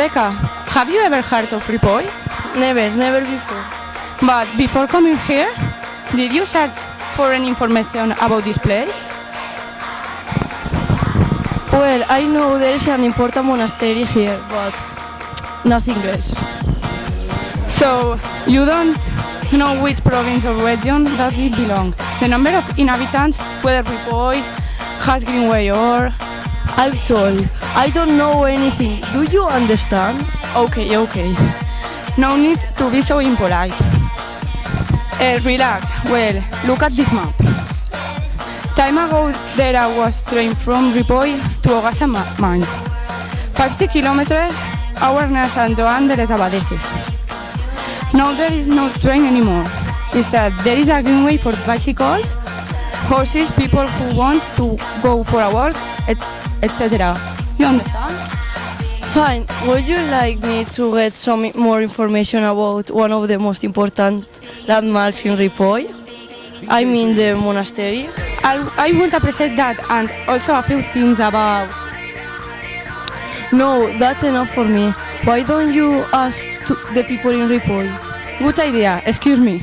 Rebecca, have you ever heard of Ripoll? Never before. But before coming here, did you search for any information about this place? Well, I know there is an important monastery here, but nothing else. So, you don't know which province or region does it belong? The number of inhabitants, whether Ripoll has Greenway or... I'm told, I don't know anything. Do you understand? Okay. No need to be so impolite. Relax. Well, look at this map. Time ago, there was train from Ripoll to Ogassa Mines. 50 kilometers, hours near Sant Joan de les Abadesses. Now there is no train anymore. Instead, there is a greenway for bicycles, horses, people who want to go for a walk, etc. You understand? Fine. Would you like me to get some more information about one of the most important landmarks in Ripoll? I mean the monastery. I would appreciate that, and also a few things about... No, that's enough for me. Why don't you ask the people in Ripoll? Good idea, excuse me.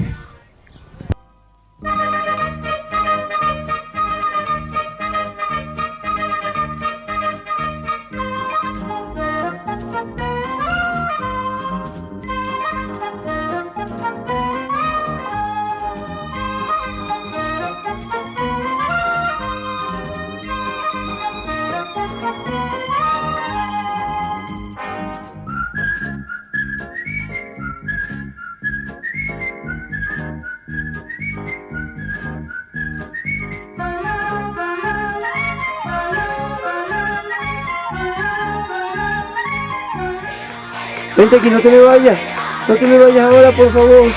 Vente aquí, no te me vayas ahora, por favor.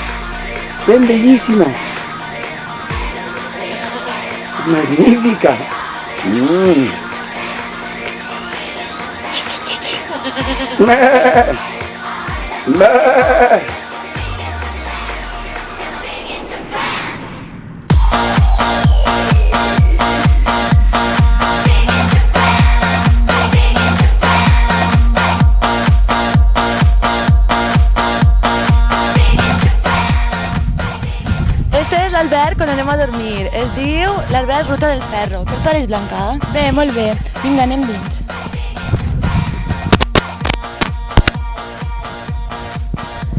Ven, bellísima. Magnífica. Este és l'Albert quan anem a dormir. Es diu l'Albert Ruta del Ferro. Què et pareix, Blanca? Bé, molt bé. Vinga, anem dins.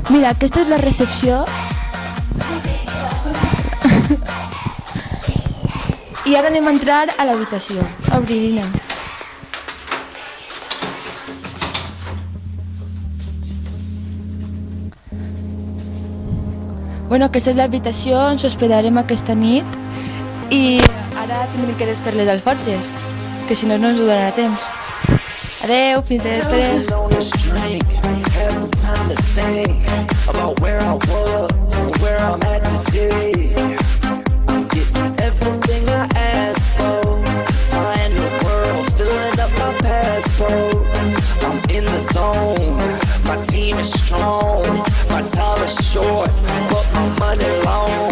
Mira, aquesta és la recepció. I ara anem a entrar a l'habitació. Obrir-ne. Bueno, aquesta és l'habitació on s'hospedarem aquesta nit i ara tindrem que desfer les alforges, que si no, no ens ho donarà temps. Adeu, fins després. My team is strong, my time is short, but my money long.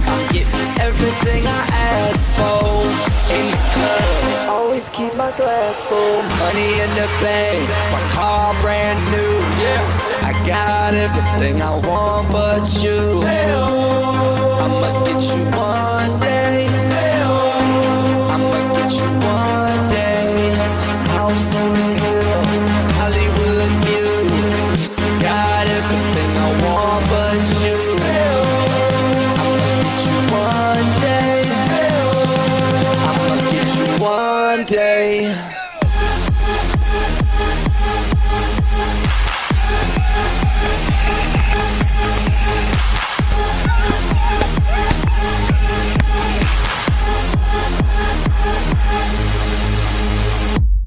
I'm getting everything I ask for in the club. Always keep my glass full, money in the bank, my car brand new. Yeah, I got everything I want but you. I'ma get you one day. I'ma get you one day. House on the hill, Hollywood view. Got everything I want but you. I'ma get you one day. I'ma get you one day.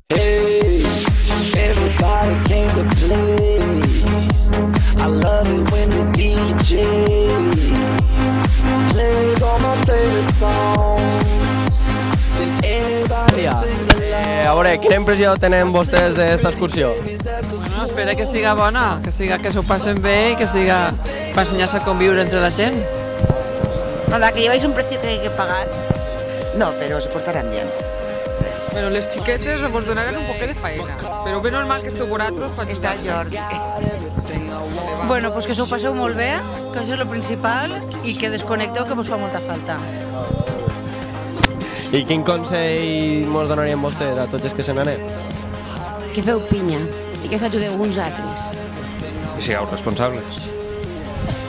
Hey, everybody came to play. I love it when the DJ plays all my favorite songs. Then everybody sings along. A veure, quina impressió tenen vostès d'esta excursió? Bueno, espero que siga bona, que s'ho passen bé i que siga para ensenyar-se a conviure entre la gent. Nada, que lleváis un precio que hay que pagar. No, pero se portarán bien. Pero les xiquetes vos donaran un poquet de faena. Però bé normal que esteu vosaltres per Està Jordi. Bueno, pues que s'ho passeu molt bé, que això és el principal, i que desconnecteu, que vos fa molta falta. I quin consell mos donarien vostès a tots els que se n'anem? Que feu pinya i que s'ajudeu uns altres. I sigueu responsables.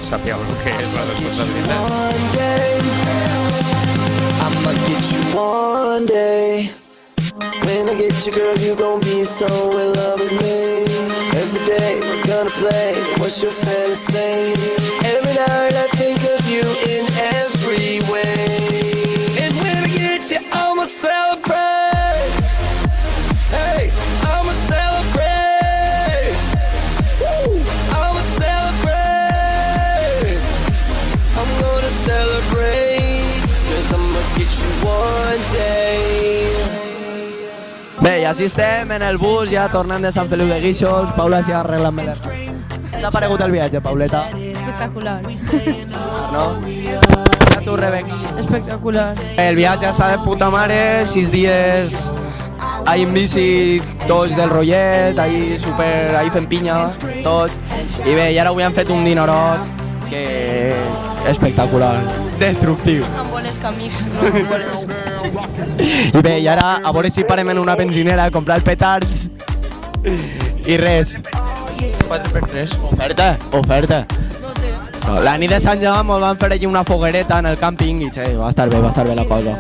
Sapigueu el que és la responsabilitat. One day, I'ma get you one day. When I get you, girl, you gon' be so in love with me. Every day we're gonna play. What's your fantasy? Every night I think of you in every way. And when I get you, I'ma celebrate. Hey, I'ma celebrate. Woo, I'ma celebrate. I'm gonna celebrate. 'Cause I'ma get you one day. Bé, i així estem en el bus, ja tornant de Sant Feliu de Guíxols. Paula s'hi ha arreglat bé les coses. Què t'ha paregut el viatge, Pauleta? Espectacular. No? I a tu, Rebeca? Espectacular. El viatge està de puta mare, 6 dies ahí en bici, tots del rotllet, ahí super, ahí fent pinya, tots. I bé, i ara avui han fet un dinerot que espectacular, destructiu. Amb bones camises, no amb bones. I bé, i ara a veure si parem en una benzinera a comprar petards i res. 4x3. Oferta, oferta. No, la nit de Sant Joan ens van fer allí una foguereta en el càmping i va estar bé la cosa.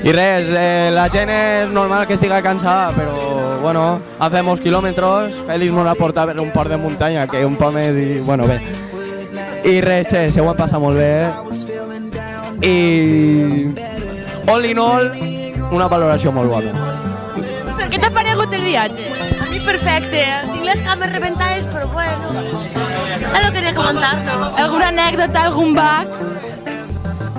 I res, la gent és normal que estigui cansada, però bueno, han fet molts quilòmetres, Fèlix m'ho ha portat per un port de muntanya, que un poc més i bueno, bé. I res, se ho han passat molt bé. I all in all, una valoració molt bona. Per què t'ha paregut el viatge? A mi perfecte, tinc les cames reventades, però bueno, es lo quería comentar. ¿Alguna anécdota, algún bug?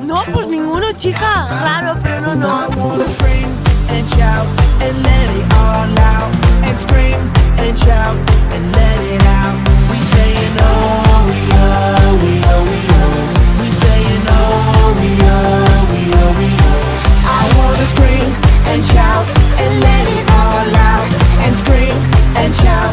No, pues ninguno, chica, raro, pero no. I wanna scream and shout and let it all out. And scream and shout and let it out. We saying oh, we oh, we oh, we oh. We saying oh, we oh, we oh, we oh. I wanna scream and shout and let it all out. And scream and shout